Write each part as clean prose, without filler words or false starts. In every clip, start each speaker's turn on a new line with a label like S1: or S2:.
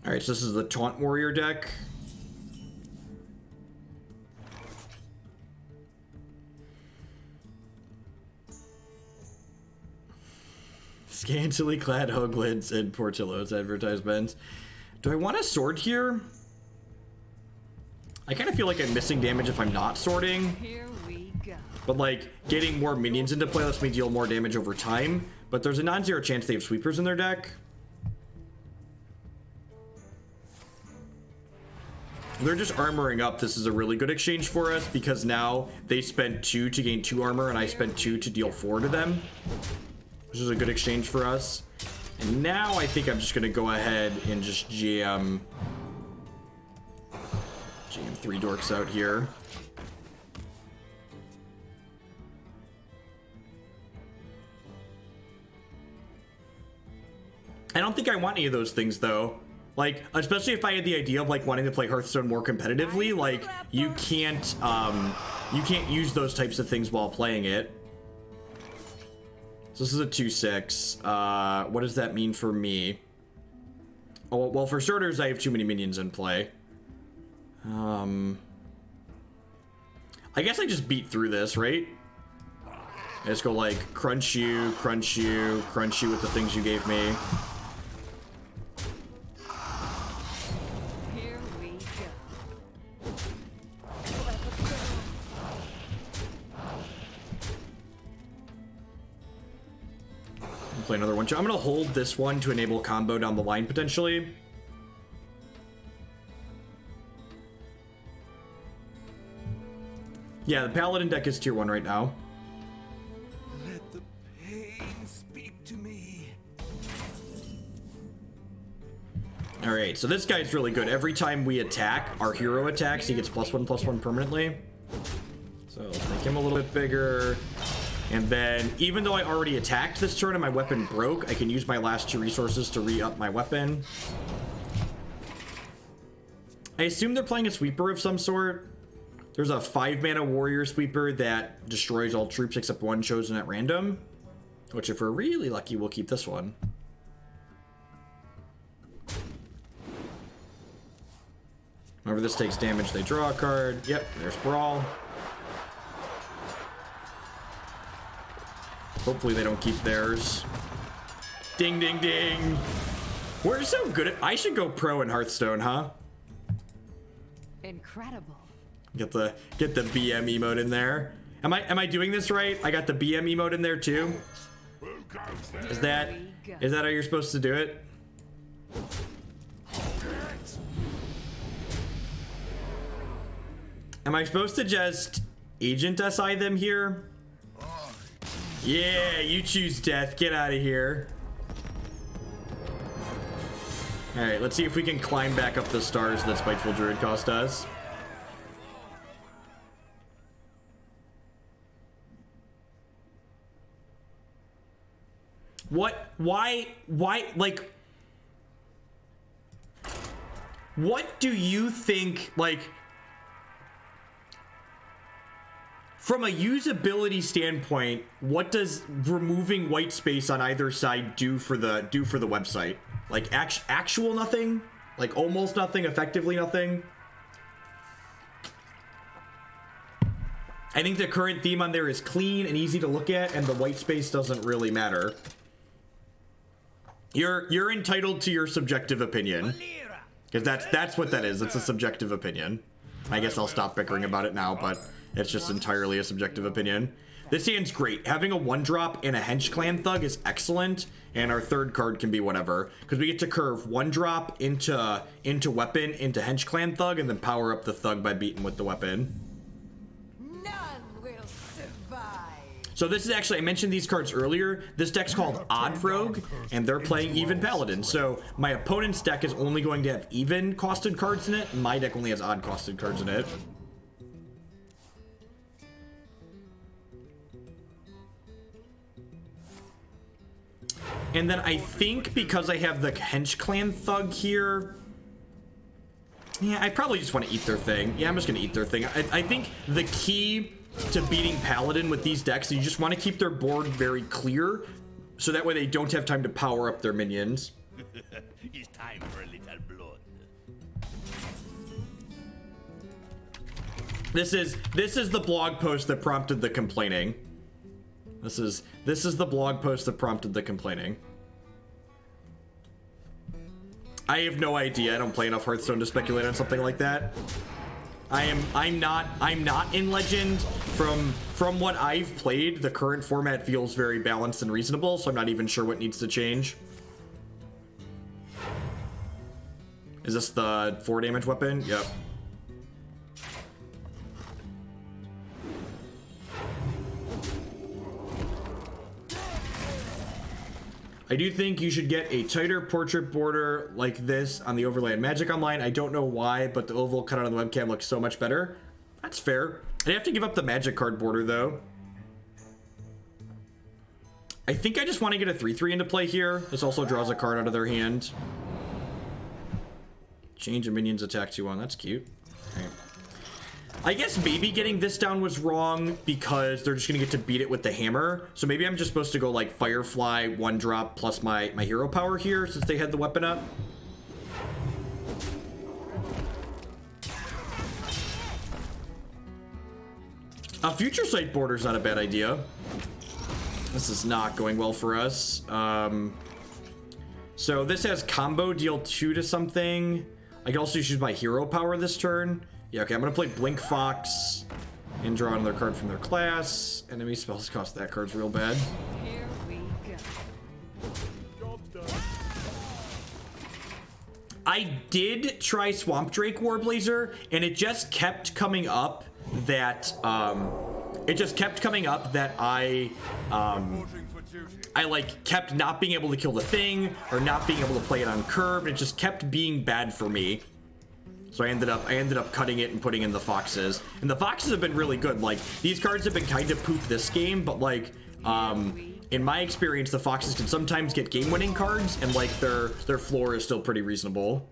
S1: Alright, so this is the Taunt Warrior deck. Scantily clad Hoglids and Portillo's advertisements. Do I want a sword here? I kind of feel like I'm missing damage if I'm not sorting.
S2: Here we go.
S1: But like, getting more minions into play lets me deal more damage over time. But there's a non-zero chance they have sweepers in their deck. They're just armoring up. This is a really good exchange for us because now they spent 2 to gain 2 armor and I spent 2 to deal 4 to them. Which is a good exchange for us. And now I think I'm just going to go ahead and just jam 3 dorks out here. I don't think I want any of those things though. Like, especially if I had the idea of like wanting to play Hearthstone more competitively, like you can't use those types of things while playing it. So this is a 2/6. What does that mean for me? Oh, well, for starters, I have too many minions in play. I guess I just beat through this, right? I just go like crunch you, crunch you, crunch you with the things you gave me.
S2: Here we
S1: Play another one. I'm gonna hold this one to enable combo down the line potentially. Yeah, the Paladin deck is tier 1 right now.
S3: Let the pain speak to me.
S1: Alright, so this guy's really good. Every time we attack, our hero attacks, he gets +1/+1 permanently. So let's make him a little bit bigger. And then, even though I already attacked this turn and my weapon broke, I can use my last 2 resources to re-up my weapon. I assume they're playing a sweeper of some sort. There's a 5-mana warrior sweeper that destroys all troops except one chosen at random. Which, if we're really lucky, we'll keep this one. Whenever this takes damage, they draw a card. Yep, there's Brawl. Hopefully they don't keep theirs. Ding, ding, ding. We're so good at... I should go pro in Hearthstone, huh?
S2: Incredible.
S1: Get the BM emote in there. Am I doing this right? I got the BM emote in there too. Is that how you're supposed to do it? Am I supposed to just Agent SI them here? Yeah, you choose death. Get out of here. Alright, let's see if we can climb back up the stars that Spiteful Druid cost us. What? Why, like... What do you think, like... From a usability standpoint, what does removing white space on either side do for the website? Like actual nothing? Like almost nothing, effectively nothing? I think the current theme on there is clean and easy to look at, and the white space doesn't really matter. You're entitled to your subjective opinion. Because that's what that is. It's a subjective opinion. I guess I'll stop bickering about it now, but it's just entirely a subjective opinion. This hand's great. Having a 1-drop and a Hench-Clan Thug is excellent, and our third card can be whatever, because we get to curve 1-drop into weapon, into Hench-Clan Thug, and then power up the Thug by beating with the weapon.
S2: None will survive.
S1: So this is actually, I mentioned these cards earlier. This deck's called Odd Rogue, and they're playing even Paladin. So my opponent's deck is only going to have even costed cards in it, and my deck only has odd costed cards in it. And then I think because I have the Hench-Clan Thug here, yeah, I probably just want to eat their thing. Yeah, I'm just going to eat their thing. I think the key to beating Paladin with these decks, you just want to keep their board very clear, so that way they don't have time to power up their minions.
S3: It's time for a little blood.
S1: This is the blog post that prompted the complaining. This is the blog post that prompted the complaining. I have no idea. I don't play enough Hearthstone to speculate on something like that. I'm not in Legend. From what I've played, the current format feels very balanced and reasonable, so I'm not even sure what needs to change. Is this the 4 damage weapon? Yep. I do think you should get a tighter portrait border like this on the overlay in Magic Online. I don't know why, but the oval cut out on the webcam looks so much better. That's fair. I have to give up the Magic card border, though. I think I just want to get a 3/3 into play here. This also draws a card out of their hand. Change a minion's attack 2/1. That's cute. All right. I guess maybe getting this down was wrong because they're just gonna get to beat it with the hammer. So maybe I'm just supposed to go like Firefly 1-drop plus my hero power here since they had the weapon up. A Future Sight border is not a bad idea. This is not going well for us. So this has combo deal 2 to something. I can also use my hero power this turn. Yeah, okay, I'm gonna play Blink Fox and draw another card from their class. Enemy spells cost that card's real bad.
S2: Here we go.
S1: I did try Swamp Drake Warblazer, and it just kept coming up that I like kept not being able to kill the thing or not being able to play it on curve. It just kept being bad for me. So I ended up cutting it and putting in the foxes. And the foxes have been really good. Like, these cards have been kind of poop this game, but like, in my experience, the foxes can sometimes get game-winning cards, and like their floor is still pretty reasonable.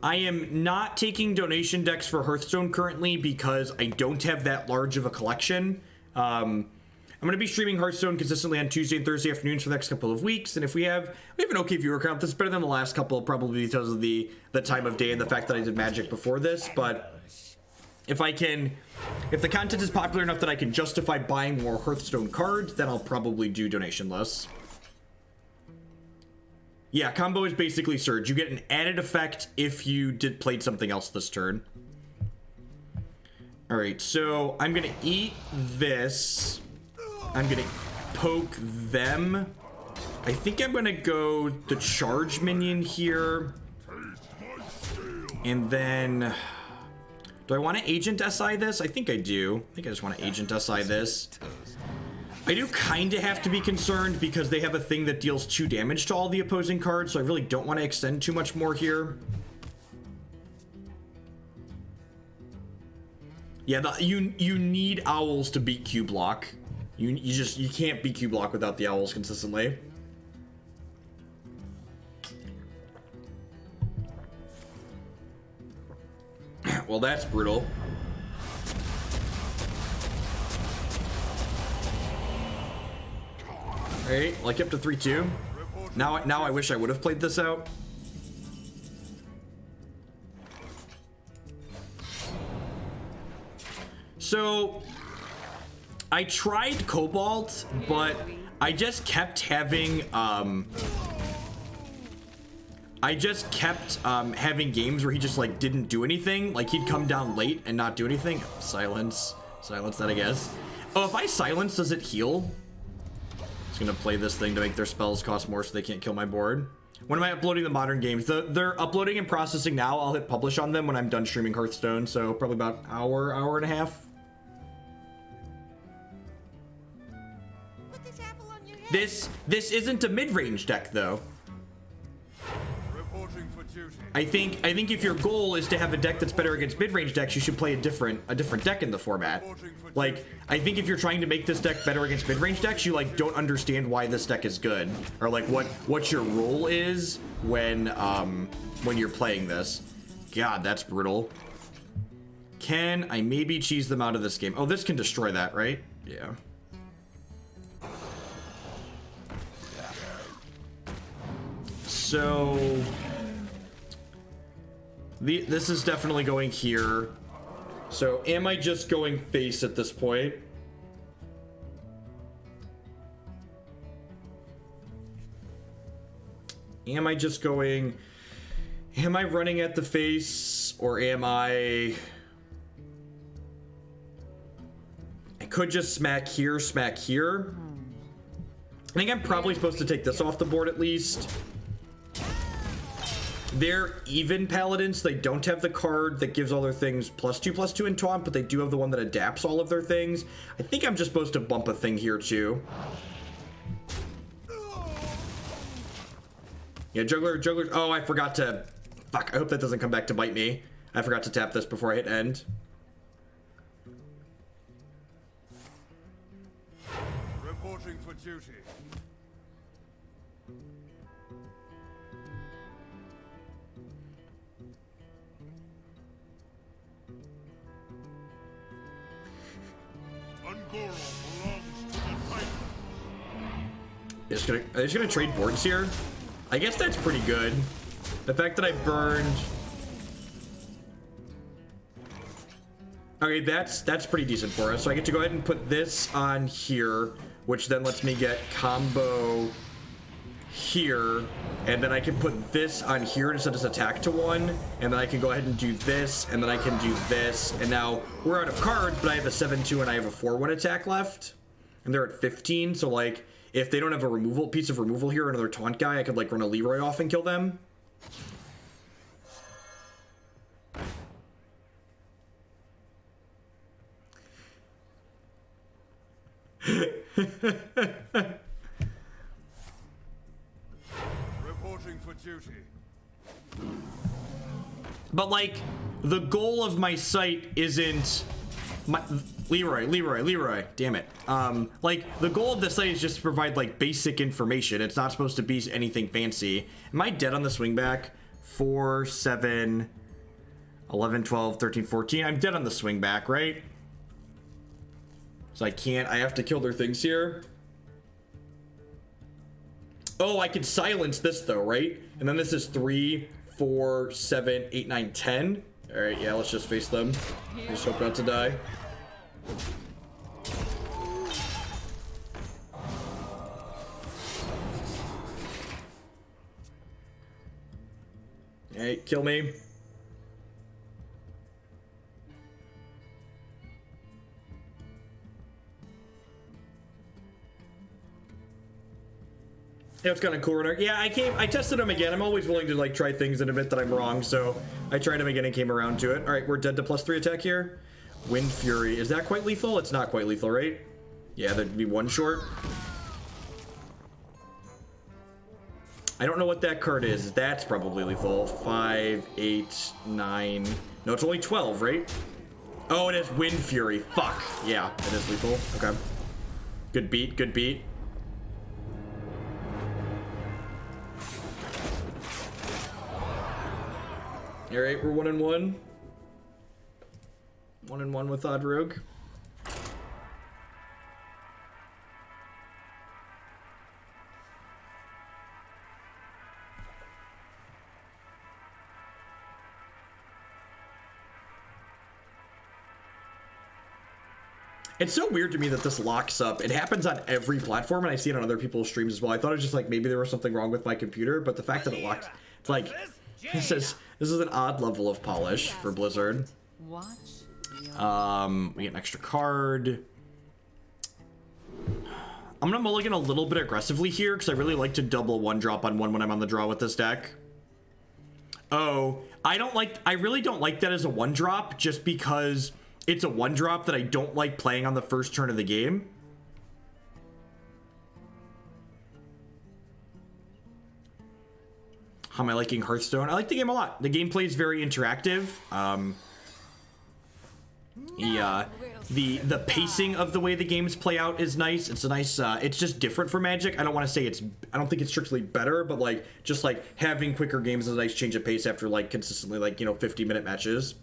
S1: I am not taking donation decks for Hearthstone currently because I don't have that large of a collection. I'm going to be streaming Hearthstone consistently on Tuesday and Thursday afternoons for the next couple of weeks, and if we have an okay viewer count. That's better than the last couple, probably because of the time of day and the fact that I did Magic before this. But if the content is popular enough that I can justify buying more Hearthstone cards, then I'll probably do donation lists. Yeah, combo is basically Surge. You get an added effect if you played something else this turn. All right, so I'm gonna eat this. I'm gonna poke them. I think I'm gonna go the charge minion here. And then, do I want to Agent SI this? I think I do. I think I just want to Agent SI this. I do kind of have to be concerned because they have a thing that deals 2 damage to all the opposing cards, so I really don't want to extend too much more here. Yeah, you need owls to beat Q block. You can't beat Q block without the owls consistently. Well, that's brutal. Alright, like up to 3-2. Now I wish I would have played this out. So I tried Cobalt, but I just kept having having games where he just like didn't do anything. Like he'd come down late and not do anything. Silence that, I guess. Oh, if I silence, does it heal? Just gonna play this thing to make their spells cost more so they can't kill my board. When am I uploading the modern games? They're uploading and processing now. I'll hit publish on them when I'm done streaming Hearthstone, so probably about an hour and a half. This isn't a mid-range deck though. I think if your goal is to have a deck that's better against mid-range decks, you should play a different deck in the format. Like, I think if you're trying to make this deck better against mid-range decks, you like don't understand why this deck is good, or like what your role is when you're playing this. God, that's brutal. Can I maybe cheese them out of this game? Oh, this can destroy that, right? Yeah. So This is definitely going here. So am I just going face at this point? Am I just going... Am I running at the face? Or am I... I could just smack here, smack here. I think I'm probably supposed to take this off the board at least. They're even paladins. They don't have the card that gives all their things +2/+2 in taunt, but they do have the one that adapts all of their things. I think I'm just supposed to bump a thing here too. Yeah, juggler. Oh, I forgot to... Fuck, I hope that doesn't come back to bite me. I forgot to tap this before I hit end.
S3: Reporting for duty.
S1: Are they just gonna trade boards here? I guess that's pretty good. The fact that I burned... Okay, that's pretty decent for us. So I get to go ahead and put this on here, which then lets me get combo here, and then I can put this on here and set this attack to 1, and then I can go ahead and do this, and then I can do this, and now we're out of cards, but I have a 7/2 and I have a 4/1 attack left, and they're at 15, so like, if they don't have a removal piece of removal here, another taunt guy, I could like run a Leeroy off and kill them.
S3: Reporting for duty.
S1: But like, the goal of my site isn't my Leeroy, damn it. Like, the goal of the site is just to provide like basic information. It's not supposed to be anything fancy. Am I dead on the swing back? 4, 7, 11, 12, 13, 14. I'm dead on the swing back, right? So I have to kill their things here. Oh, I can silence this though, right? And then this is 3, 4, 7, 8, 9, 10. All right, yeah, let's just face them. Just hope not to die. Hey, kill me. Yeah, it's kind of cool. Yeah, I tested him again. I'm always willing to like try things and admit that I'm wrong, so I tried him again and came around to it. All right, we're dead to +3 attack here. Wind Fury, is that quite lethal? It's not quite lethal, right? Yeah, there'd be 1 short. I don't know what that card is. That's probably lethal. 5, 8, 9. No, it's only 12, right? Oh, it is Wind Fury. Fuck. Yeah, it is lethal. Okay. Good beat, good beat. All right, we're 1-1. 1-1 with Odd Rogue. It's so weird to me that this locks up. It happens on every platform, and I see it on other people's streams as well. I thought it was just like maybe there was something wrong with my computer, but the fact that it locks, it's like this is an odd level of polish for Blizzard. We get an extra card. I'm gonna mulligan a little bit aggressively here because I really like to double 1-drop on 1 when I'm on the draw with this deck. Oh, I really don't like that as a 1-drop just because it's a 1-drop that I don't like playing on the first turn of the game. How am I liking Hearthstone? I like the game a lot. The gameplay is very interactive. The pacing of the way the games play out is nice. It's a nice, it's just different for Magic. I don't want to say I don't think it's strictly better, but like, just like having quicker games is a nice change of pace after like consistently like, 50-minute matches.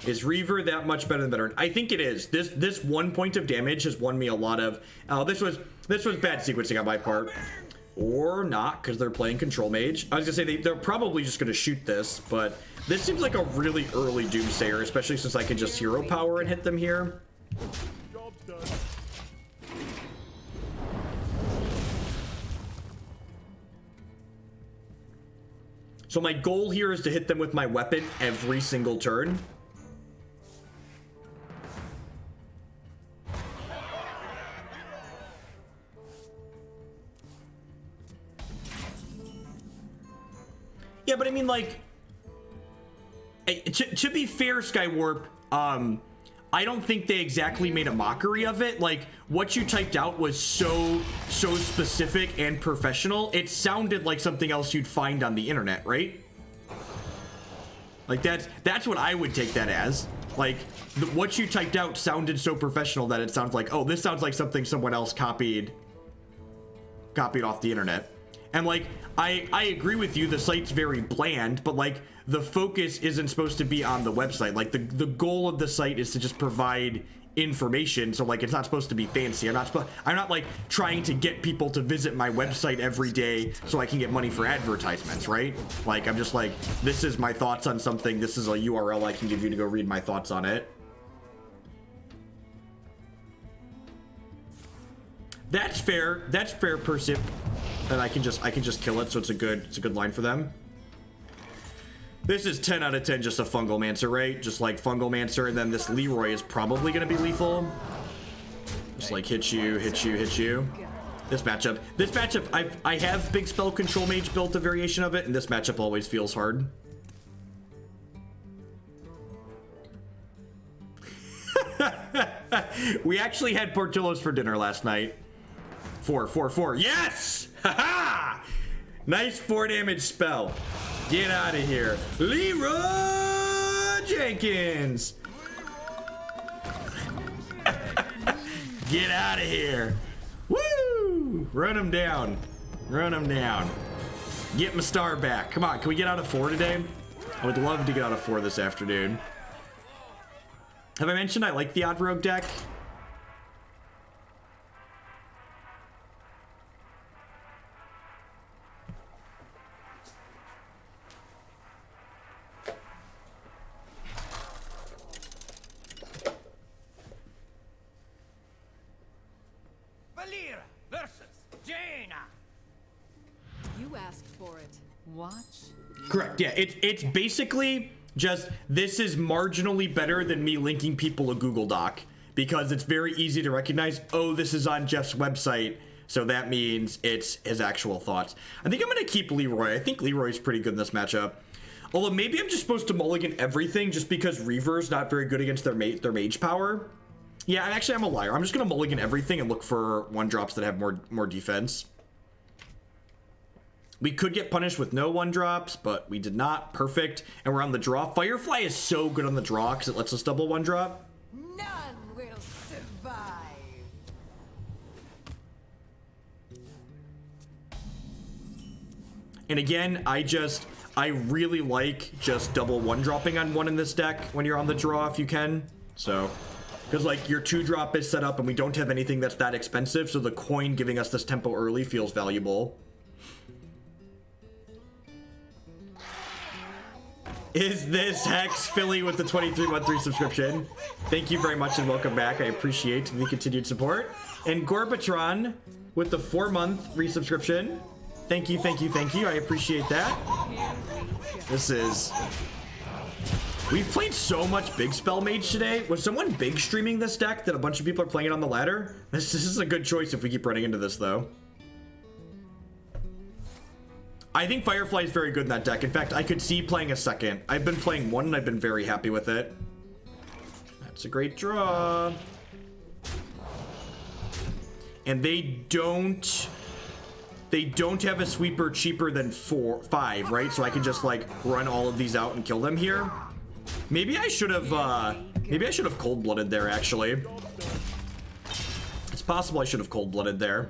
S1: Is Reaver that much better than veteran? I think it is. This 1 point of damage has won me a lot of. Oh, this was bad sequencing on my part, or not, because they're playing control mage. I was gonna say they're probably just gonna shoot this, but this seems like a really early Doomsayer, especially since I can just hero power and hit them here.
S3: Job's done.
S1: So my goal here is to hit them with my weapon every single turn. Yeah, but I mean, like, to be fair, Skywarp, I don't think they exactly made a mockery of it. Like, what you typed out was so specific and professional. It sounded like something else you'd find on the internet, right? Like, that's what I would take that as. Like, what you typed out sounded so professional that it sounds like, oh, this sounds like something someone else copied off the internet. And like, I agree with you, the site's very bland, but like, the focus isn't supposed to be on the website. Like, the goal of the site is to just provide information. So like, it's not supposed to be fancy. I'm not like trying to get people to visit my website every day so I can get money for advertisements, right? Like, I'm just like, this is my thoughts on something. This is a URL I can give you to go read my thoughts on it. That's fair. That's fair, Persip. Then I can just kill it, so it's a good line for them. This is 10 out of 10 just a Fungalmancer, right? Just like Fungalmancer, and then this Leeroy is probably gonna be lethal. Just like hit you. This matchup, I have big spell control mage built a variation of it, and this matchup always feels hard. We actually had Portillo's for dinner last night. 4. Yes! Ha-ha! Nice 4 damage spell. Get out of here. Leeroy Jenkins. Get out of here. Woo! Run him down. Run him down. Get my star back. Come on, can we get out of 4 today? I would love to get out of 4 this afternoon. Have I mentioned I like the Odd Rogue deck? Correct, yeah, it's basically just, this is marginally better than me linking people a Google Doc, because it's very easy to recognize, oh, this is on Jeff's website, so that means it's his actual thoughts. I think I'm gonna keep Leeroy. I think Leeroy's pretty good in this matchup. Although maybe I'm just supposed to mulligan everything just because Reaver's not very good against their mage power. Yeah, actually I'm a liar. I'm just gonna mulligan everything and look for 1-drops that have more defense. We could get punished with no 1-drops, but we did not. Perfect. And we're on the draw. Firefly is so good on the draw because it lets us double 1-drop.
S2: None will survive.
S1: And again, I really like just double 1-dropping on 1 in this deck when you're on the draw if you can. So, because like your 2-drop is set up and we don't have anything that's that expensive, so the coin giving us this tempo early feels valuable. Is this Hex Philly with the 23-month subscription? Thank you very much and welcome back. I appreciate the continued support. And Gorbatron with the 4-month resubscription. Thank you. I appreciate that. This is... We've played so much Big Spell Mage today. Was someone big streaming this deck that a bunch of people are playing it on the ladder? This is a good choice if we keep running into this, though. I think Firefly is very good in that deck. In fact, I could see playing a second. I've been playing 1 and I've been very happy with it. That's a great draw. And they don't have a sweeper cheaper than 5, right? So I can just like run all of these out and kill them here. Maybe I should have cold-blooded there, actually. It's possible I should have cold-blooded there.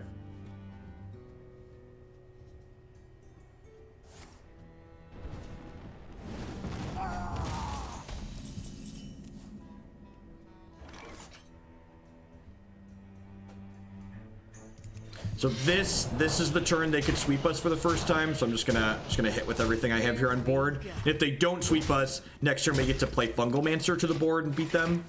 S1: So this is the turn they could sweep us for the first time. So I'm just gonna hit with everything I have here on board. If they don't sweep us, next turn we get to play Fungalmancer to the board and beat them.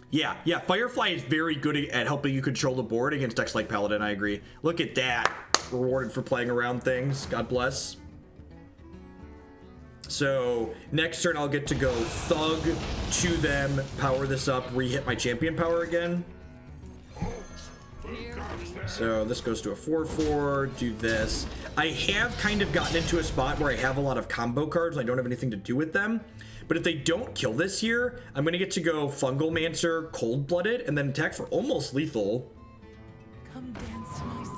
S1: Yeah, Firefly is very good at helping you control the board against decks like Paladin, I agree. Look at that. Rewarded for playing around things. God bless. So, next turn I'll get to go Thug to them, power this up, re-hit my champion power again. So, this goes to a 4-4, do this. I have kind of gotten into a spot where I have a lot of combo cards. I don't have anything to do with them. But if they don't kill this here, I'm going to get to go Fungalmancer, Cold-Blooded, and then attack for almost lethal.
S2: Come dance to my song.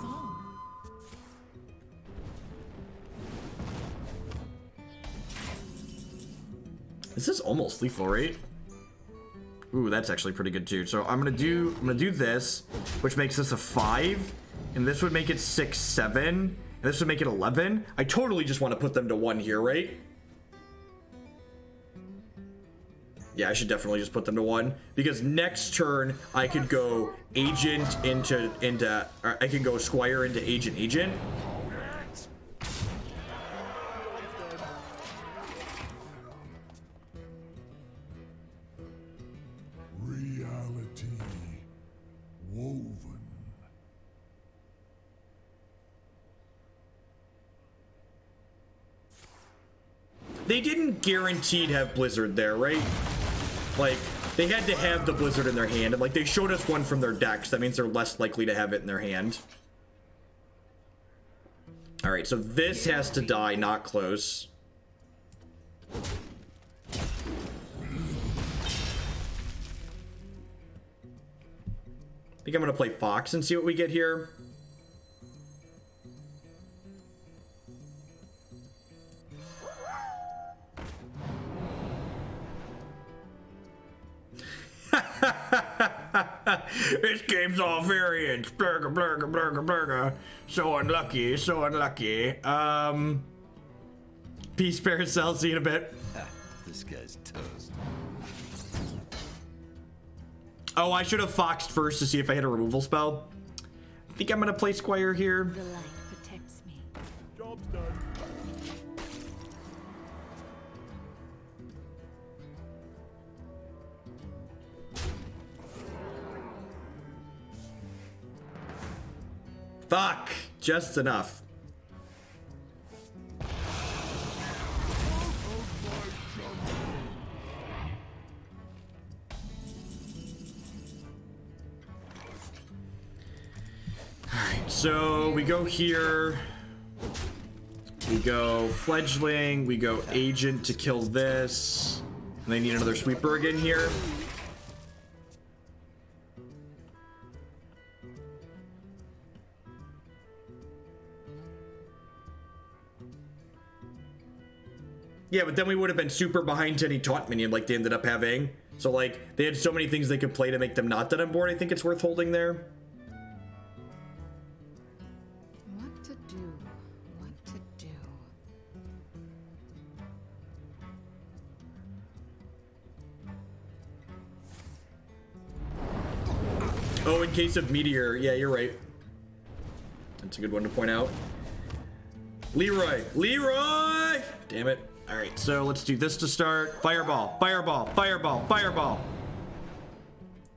S1: This is almost lethal, right? Ooh, that's actually pretty good too. So I'm gonna do this, which makes this a 5, and this would make it 6, 7, and this would make it 11. I totally just want to put them to 1 here, right? Yeah, I should definitely just put them to 1, because next turn I could go Agent into or I can go Squire into Agent.
S3: Reality woven.
S1: They didn't guaranteed have Blizzard there, right? Like, they had to have the Blizzard in their hand, and like they showed us one from their decks. That means they're less likely to have it in their hand. All right, so this has to die, not close. I think I'm gonna play Fox and see what we get here. This game's all variants. Blurga, blurga, blurga, blurga. So unlucky, so unlucky. Peace, Paracel, see you in a bit.
S4: This guy's toast.
S1: Oh, I should have foxed first to see if I had a removal spell. I think I'm gonna play Squire here.
S2: The light protects me.
S3: Job's done.
S1: Fuck! Just enough. Alright, so we go here. We go Fledgling. We go Agent to kill this. And they need another sweeper again here. Yeah, but then we would have been super behind to any taunt minion like they ended up having. So, like, they had so many things they could play to make them not dead on board. I think it's worth holding there.
S2: What to do? What to do?
S1: Oh, in case of Meteor. Yeah, you're right. That's a good one to point out. Leeroy! Leeroy! Damn it. Alright, so let's do this to start. Fireball, fireball, fireball, fireball.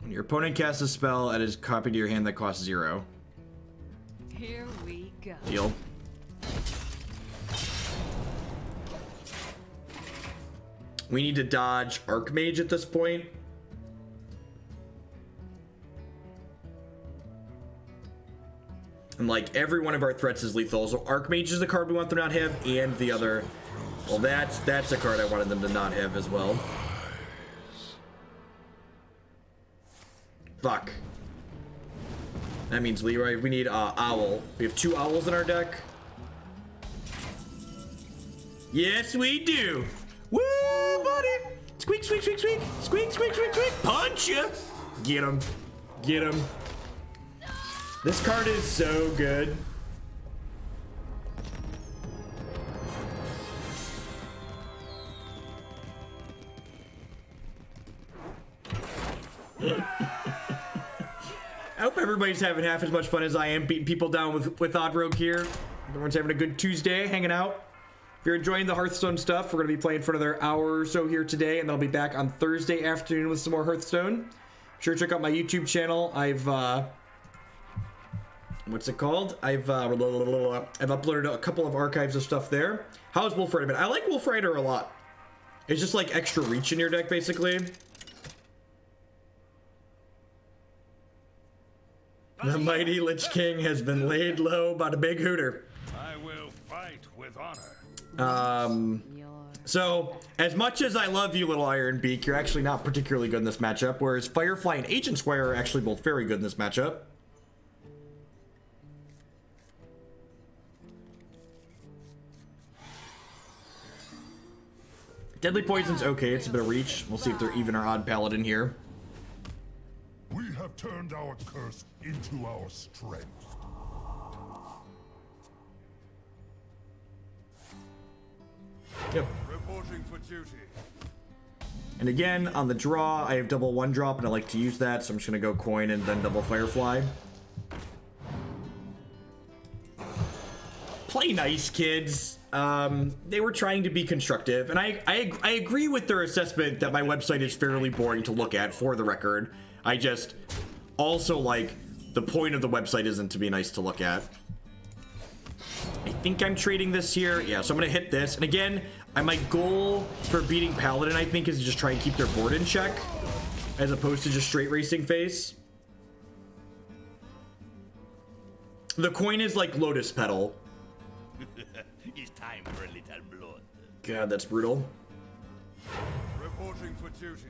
S1: When your opponent casts a spell, add a copy to your hand that costs 0.
S2: Here we go.
S1: Deal. We need to dodge Archmage at this point. And like every one of our threats is lethal. So Archmage is the card we want them to not have, and the other. Well, that's a card I wanted them to not have as well. Fuck. That means Leeroy. We need Owl. We have 2 owls in our deck. Yes, we do. Woo, buddy. Squeak, squeak, squeak, squeak. Squeak, squeak, squeak, squeak. Punch ya. Get him. Get him. This card is so good. everybody's having half as much fun as I am beating people down with Odd Rogue here. Everyone's having a good Tuesday, hanging out. If you're enjoying the Hearthstone stuff, we're going to be playing for another hour or so here today, and then I'll be back on Thursday afternoon with some more Hearthstone. Sure, check out my YouTube channel. I've what's it called? I've uploaded a couple of archives of stuff there. How's Wolfrider been? I like Wolfrider a lot. It's just like extra reach in your deck, basically. The mighty Lich King has been laid low by the big hooter.
S3: I will fight with honor.
S1: So, as much as I love you, little Ironbeak, you're actually not particularly good in this matchup, whereas Firefly and Argent Squire are actually both very good in this matchup. Deadly Poison's okay, it's a bit of reach. We'll see if they're even or odd paladin here.
S3: We have turned our curse into our strength.
S1: Yep.
S3: Reporting for duty.
S1: And again, on the draw, I have double one drop, and I like to use that, so I'm just gonna go coin and then double Firefly. Play nice, kids. They were trying to be constructive, and I agree with their assessment that my website is fairly boring to look at, for the record. I just also, like, the point of the website isn't to be nice to look at. I think I'm trading this here. Yeah, so I'm gonna hit this. And again, my goal for beating Paladin, I think, is to just try and keep their board in check, as opposed to just straight racing face. The coin is like Lotus Petal.
S4: It's time for a little blood.
S1: God, that's brutal.
S3: Reporting for duty.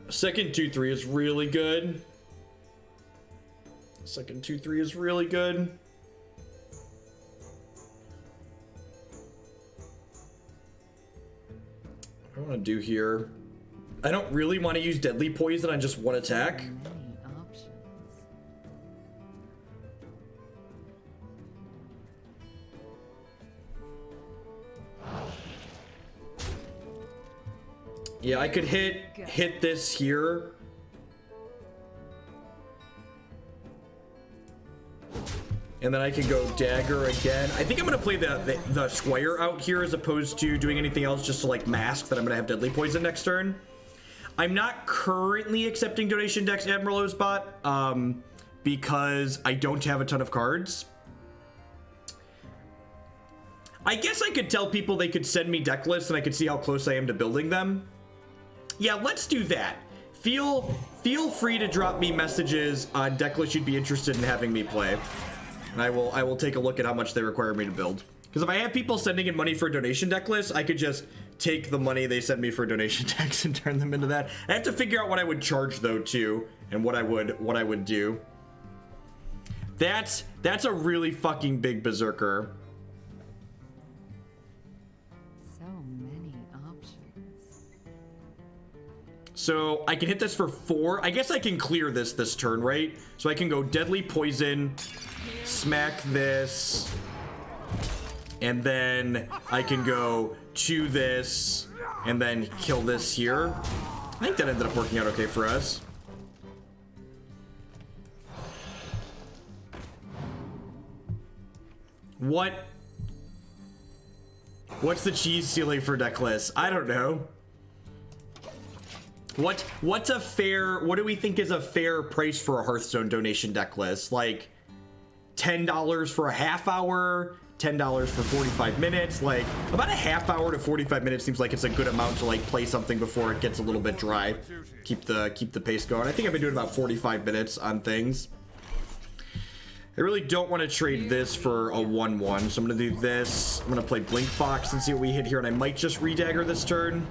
S1: Second 2-3 is really good. Second 2-3 is really good. What I want to do here, I don't really want to use Deadly Poison on just one attack.
S2: Many options.
S1: Yeah, I could hit this here. And then I can go dagger again. I think I'm gonna play the Squire out here as opposed to doing anything else, just to like mask that I'm gonna have Deadly Poison next turn. I'm not currently accepting donation decks, Admiral Ozbot, because I don't have a ton of cards. I guess I could tell people they could send me deck lists and I could see how close I am to building them. Yeah, let's do that. Feel free to drop me messages on deck lists you'd be interested in having me play. And I will take a look at how much they require me to build. Because if I have people sending in money for donation deck lists, I could just take the money they send me for donation decks and turn them into that. I have to figure out what I would charge though too, and what I would do. That's a really fucking big berserker.
S2: So many options.
S1: So I can hit this for 4. I guess I can clear this turn, right? So I can go Deadly Poison, smack this, and then I can go chew this, and then kill this here. I think that ended up working out okay for us. What's the cheese ceiling for deck lists? I don't know. What's a fair, what do we think is a fair price for a Hearthstone donation deck list? Like $10 for a half hour, $10 for 45 minutes. Like about a half hour to 45 minutes seems like it's a good amount to like play something before it gets a little bit dry. Keep the pace going. I think I've been doing about 45 minutes on things. I really don't want to trade this for a 1-1, so I'm going to do this. I'm going to play Blink Fox and see what we hit here, and I might just redagger this turn.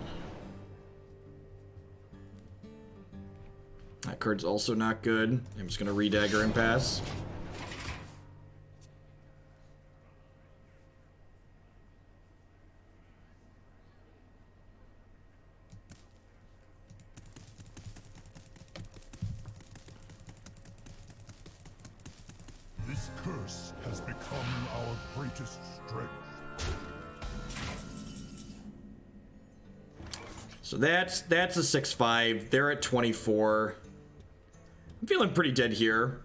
S1: That card's also not good. I'm just going to redagger and pass.
S3: This curse has become our greatest strength.
S1: So that's a 6-5. They're at 24. I'm feeling pretty dead here.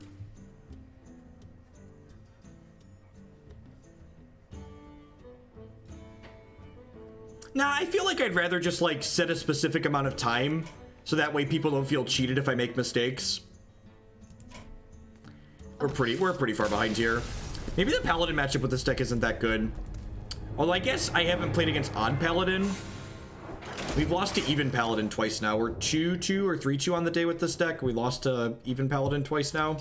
S1: Nah, I feel like I'd rather just like set a specific amount of time so that way people don't feel cheated if I make mistakes. We're pretty far behind here. Maybe the Paladin matchup with this deck isn't that good. Although I guess I haven't played against odd Paladin. We've lost to even Paladin twice now. We're 2-2 or 3-2 on the day with this deck. We lost to even Paladin twice now.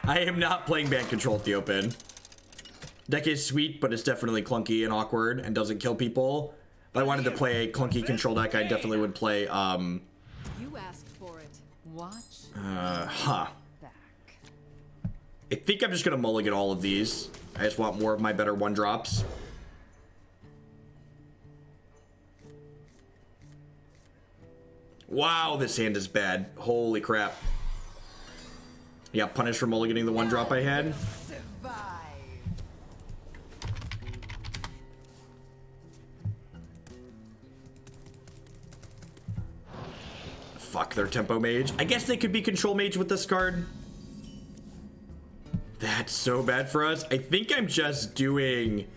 S1: I am not playing Band Control at the open. Deck is sweet, but it's definitely clunky and awkward and doesn't kill people. If I wanted to play a clunky control deck, I definitely would play,
S2: You asked for it. Watch.
S1: I think I'm just gonna mulligan all of these. I just want more of my better 1-drops. Wow, this hand is bad. Holy crap. Yeah, punished for mulliganing the 1-drop I had. Fuck, their tempo mage. I guess they could be control mage with this card. That's so bad for us. I think I'm just doing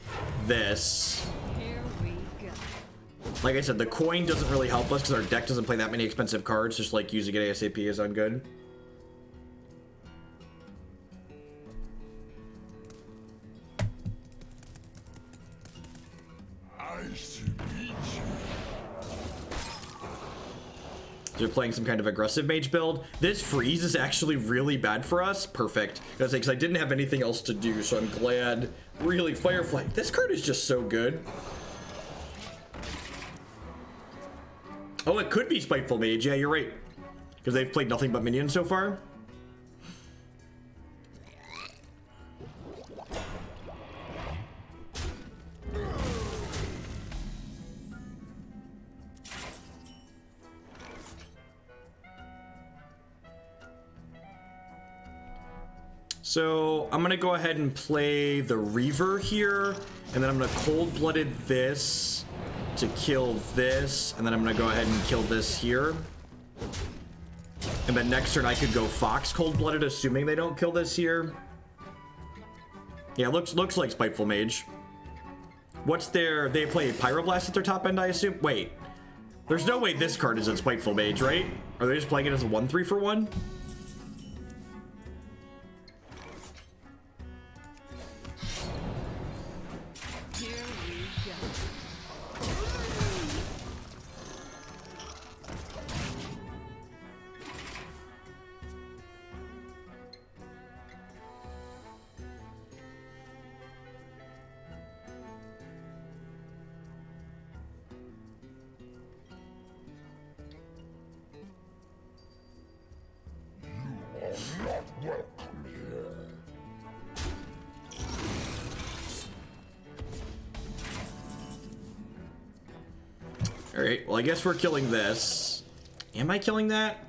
S1: this.
S2: Here we go.
S1: Like I said, the coin doesn't really help us because our deck doesn't play that many expensive cards. Just like using it ASAP is ungood. They're playing some kind of aggressive mage build. This freeze is actually really bad for us. Perfect. Because I didn't have anything else to do, so I'm glad. Really, Firefly. This card is just so good. Oh, it could be Spiteful Mage. Yeah, you're right. Because they've played nothing but minions so far. So I'm gonna go ahead and play the Reaver here, and then I'm gonna cold-blooded this to kill this, and then I'm gonna go ahead and kill this here. And then next turn I could go Fox cold-blooded, assuming they don't kill this here. Yeah, looks like Spiteful Mage. What's their... They play Pyroblast at their top end, I assume? Wait. There's no way this card is in Spiteful Mage, right? Are they just playing it as a 1/3 for 1? Alright, well I guess we're killing this. Am I killing that?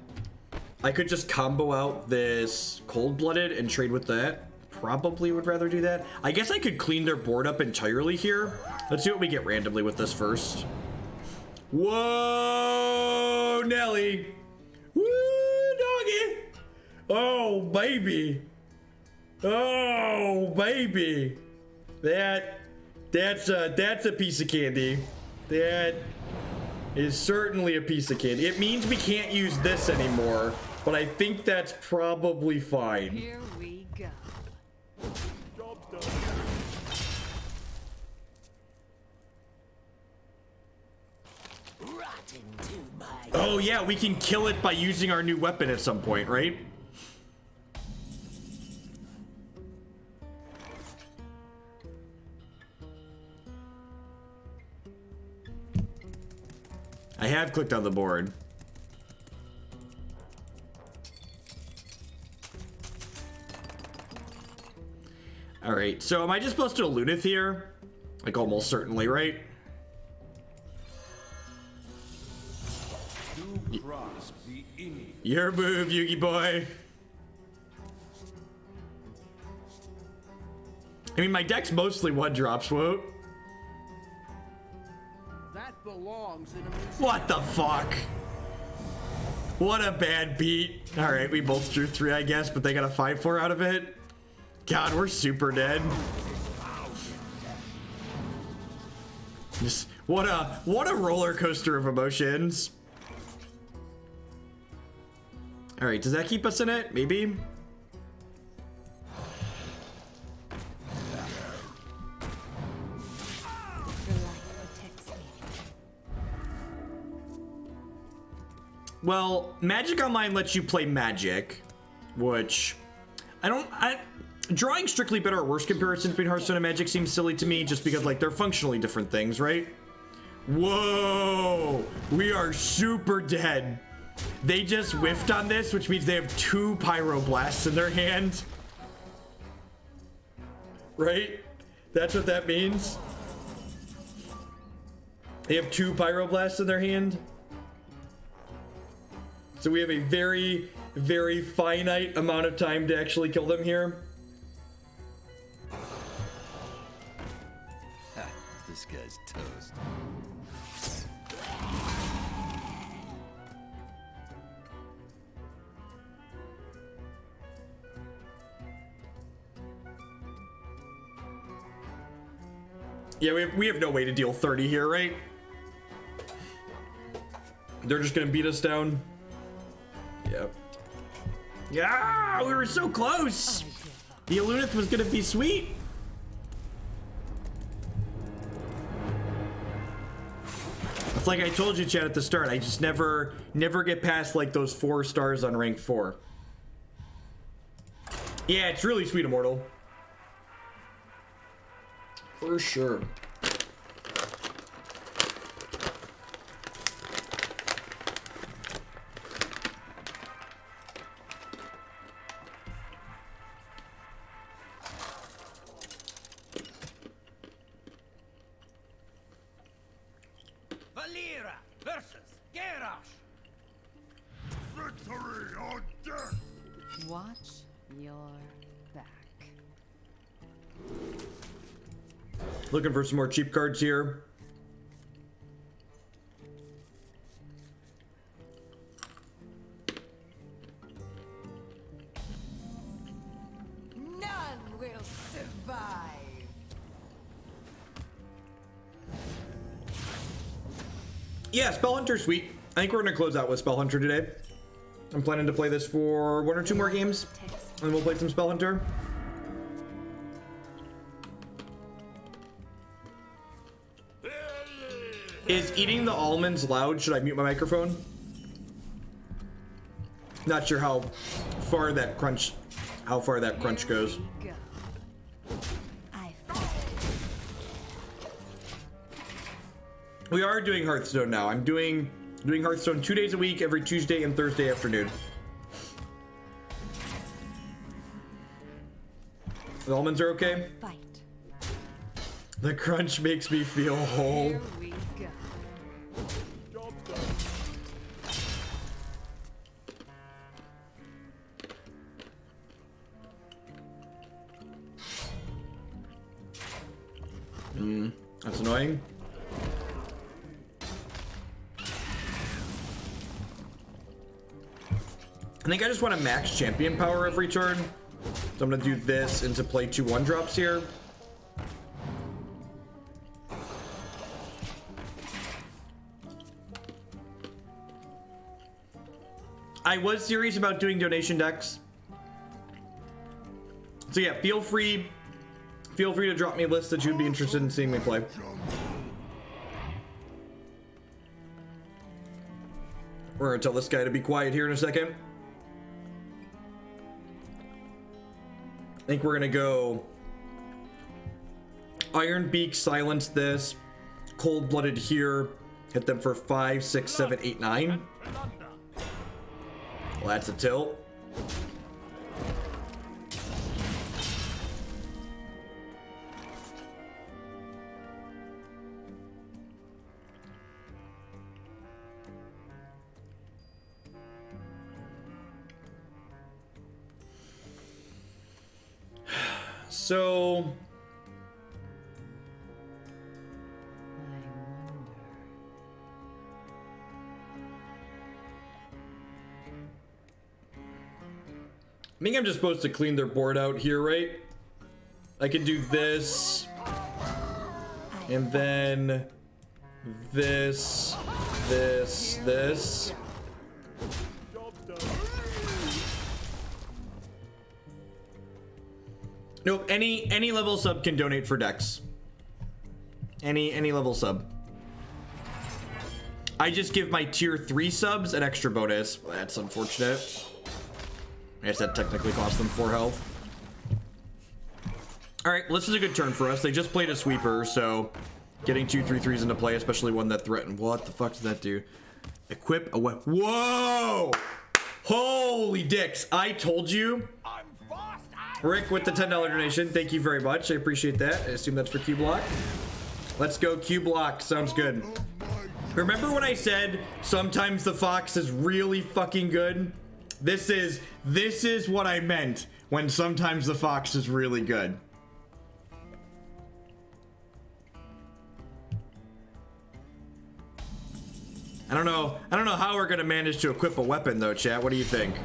S1: I could just combo out this cold-blooded and trade with that. Probably would rather do that. I guess I could clean their board up entirely here. Let's see what we get randomly with this first. Whoa, Nelly. Woo, doggy. Oh, baby. Oh, baby. That's a piece of candy. That is certainly a piece of candy. It means we can't use this anymore, but I think that's probably fine.
S2: Here we go.
S1: Oh yeah, we can kill it by using our new weapon at some point, right? I have clicked on the board. Alright, so am I just supposed to Lunith here? Like almost certainly, right? Your move, Yugi boy. I mean, my deck's mostly one drops, Woot.
S5: That belongs in a
S1: What the fuck? What a bad beat. All right, we both drew 3, I guess, but they got a 5-4 out of it. God, we're super dead. Just what a roller coaster of emotions. All right, does that keep us in it? Maybe. Well, Magic Online lets you play Magic, which drawing strictly better or worse comparisons between Hearthstone and Magic seems silly to me just because like they're functionally different things, right? Whoa, we are super dead. They just whiffed on this, which means they have 2 Pyroblasts in their hand. Right? That's what that means. They have 2 Pyroblasts in their hand. So we have a very, very finite amount of time to actually kill them here.
S4: Ha, this guy's toast.
S1: Yeah, we have no way to deal 30 here, right? They're just gonna beat us down. Yep. Yeah, we were so close. The Alunith was gonna be sweet. It's like I told you, Chad, at the start. I just never get past like those 4 stars on rank 4. Yeah, it's really sweet, Immortal. For sure.
S4: Valera versus Garrosh.
S3: Victory or death!
S2: Watch your back.
S1: Looking for some more cheap cards here.
S2: None will survive.
S1: Yeah, Spell Hunter, sweet. I think we're gonna close out with Spell Hunter today. I'm planning to play this for 1 or 2 more games, and we'll play some Spell Hunter. Is eating the almonds loud? Should I mute my microphone? Not sure how far that crunch goes. We are doing Hearthstone now. I'm doing Hearthstone 2 days a week, every Tuesday and Thursday afternoon. The almonds are okay?
S2: Fight.
S1: The crunch makes me feel whole.
S2: Here we go.
S1: That's annoying. I think I just want to max champion power every turn. So I'm gonna do this and to play 2 1-drops here. I was serious about doing donation decks. So yeah, feel free to drop me a list that you'd be interested in seeing me play. We're gonna tell this guy to be quiet here in a second. I think we're gonna go Ironbeak, silence this, cold-blooded here, hit them for 5, 6, 7, 8, 9. Well, that's a tilt. So I think I'm just supposed to clean their board out here, right? I can do this, and then this. Nope, any level sub can donate for decks. Any level sub. I just give my tier 3 subs an extra bonus. Well, that's unfortunate. I guess that technically cost them 4 health. Alright, well, this is a good turn for us. They just played a sweeper, so getting 2 3/3s into play, especially one that threatened. What the fuck does that do? Equip a weapon. Whoa! Holy dicks. I told you. Rick with the $10 donation. Thank you very much. I appreciate that. I assume that's for Q Block. Let's go Q Block. Sounds good. Remember when I said sometimes the fox is really fucking good? This is what I meant when sometimes the fox is really good. I don't know how we're gonna manage to equip a weapon though, chat. What do you think?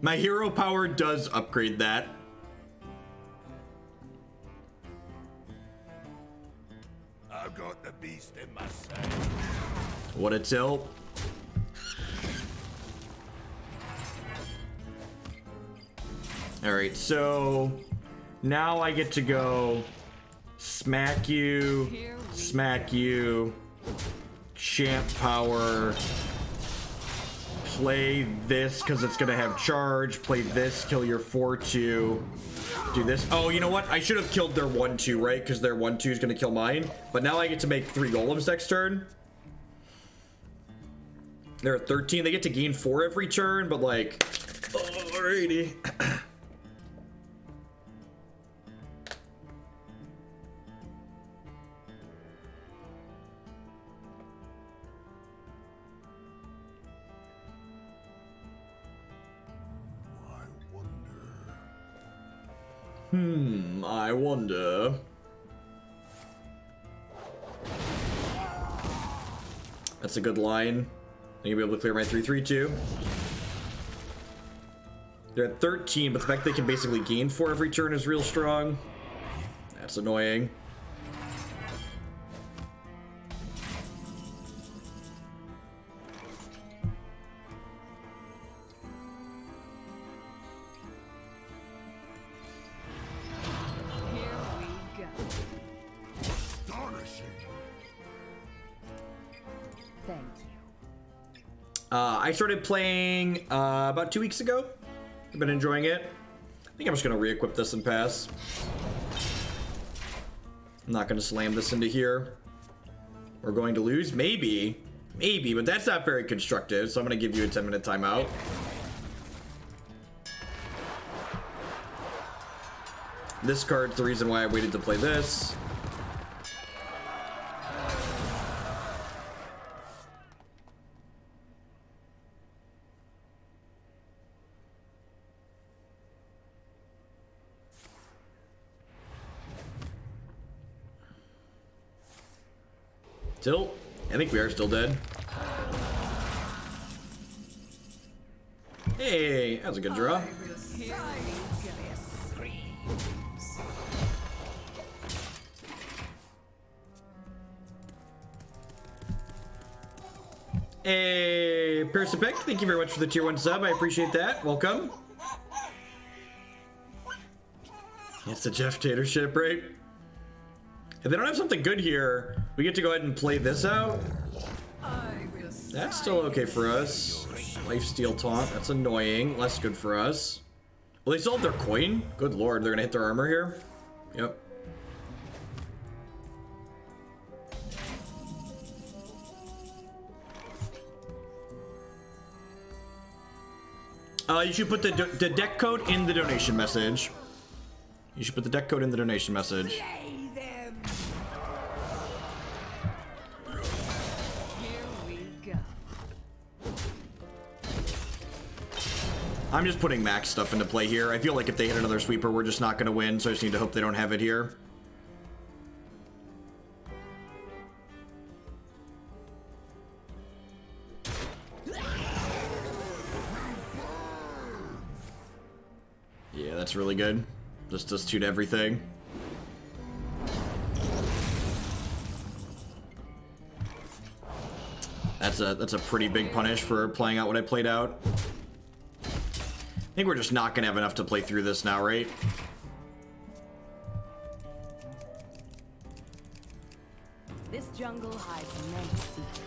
S1: My hero power does upgrade that.
S4: I've got the beast in my sight.
S1: What a tilt. Alright, so now I get to go smack you, champ power, play this because it's gonna have charge, play this, kill your 4/2, do this. Oh, you know what? I should have killed their 1/2, right? Because their 1/2 is gonna kill mine. But now I get to make 3 golems next turn. They're at 13. They get to gain 4 every turn, but like, alrighty. I wonder. That's a good line. I'm gonna be able to clear my 3/3/2. They're at 13, but the fact they can basically gain 4 every turn is real strong. That's annoying. I started playing about 2 weeks ago. I've been enjoying it. I think I'm just gonna re-equip this and pass. I'm not gonna slam this into here. We're going to lose? Maybe, but that's not very constructive, so I'm gonna give you a 10-minute timeout. This card's the reason why I waited to play this. Still, I think we are still dead. Hey, that was a good draw. Hey, Persepic, thank you very much for the tier 1 sub. I appreciate that. Welcome. It's the Jeff Tater ship, right? If they don't have something good here, we get to go ahead and play this out. That's still okay for us. Lifesteal taunt, that's annoying. Less good for us. Well, they sold their coin? Good lord, they're gonna hit their armor here? Yep. You should put the deck code in the donation message. You should put the deck code in the donation message.
S2: Slay them. Here we go.
S1: I'm just putting max stuff into play here. I feel like if they hit another sweeper, we're just not going to win, so I just need to hope they don't have it here. Yeah, that's really good. Just shoot everything. That's a pretty big punish for playing out what I played out. I think we're just not gonna have enough to play through this now, right?
S2: This jungle hides many secrets.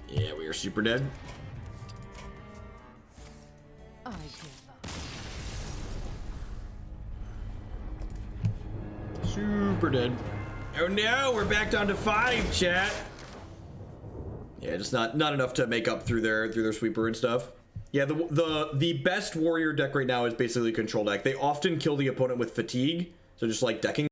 S1: Yeah, we are super dead.
S2: I give up.
S1: Super dead. Oh no, we're back down to 5, chat. Yeah, just not enough to make up through their sweeper and stuff. Yeah, the best warrior deck right now is basically control deck. They often kill the opponent with fatigue, so just like decking